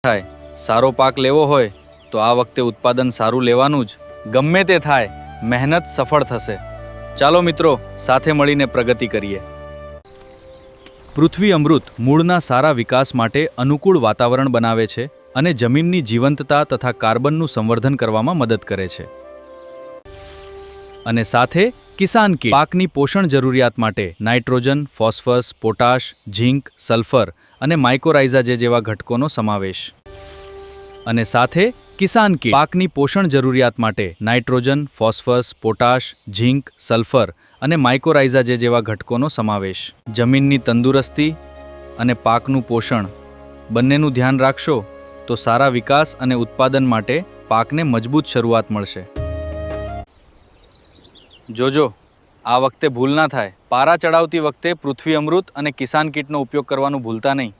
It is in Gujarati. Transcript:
થાય, સારો પાક લેવો હોય તો આ વખતે ઉત્પાદન સારું લેવાનું જ. ગમે તે થાય, મહેનત સફળ થશે. ચાલો મિત્રો, સાથે મળીને પ્રગતિ કરીએ. પૃથ્વી અમૃત મૂળના સારા વિકાસ માટે અનુકૂળ વાતાવરણ બનાવે છે અને જમીનની જીવંતતા તથા કાર્બનનું સંવર્ધન કરવામાં મદદ કરે છે. અને સાથે કિસાન કીટ પાકની પોષણ જરૂરિયાત માટે નાઇટ્રોજન, ફોસ્ફરસ, પોટાશ, ઝીંક, સલ્ફર અને માઇકોરાઇઝા જેવા ઘટકોનો સમાવેશ. અને સાથે કિસાન કીટ પાકની પોષણ જરૂરિયાત માટે નાઇટ્રોજન, ફોસ્ફરસ, પોટાશ, ઝીંક, સલ્ફર અને માઇકોરાઇઝા જેવા ઘટકોનો સમાવેશ. જમીનની તંદુરસ્તી અને પાકનું પોષણ બંનેનું ધ્યાન રાખશો તો સારા વિકાસ અને ઉત્પાદન માટે પાકને મજબૂત શરૂઆત મળશે. જોજો, આ વખતે ભૂલ ના થાય. પારા ચડાવતી વખતે પૃથ્વી અમૃત અને કિસાન કીટનો ઉપયોગ કરવાનું ભૂલતા નહીં.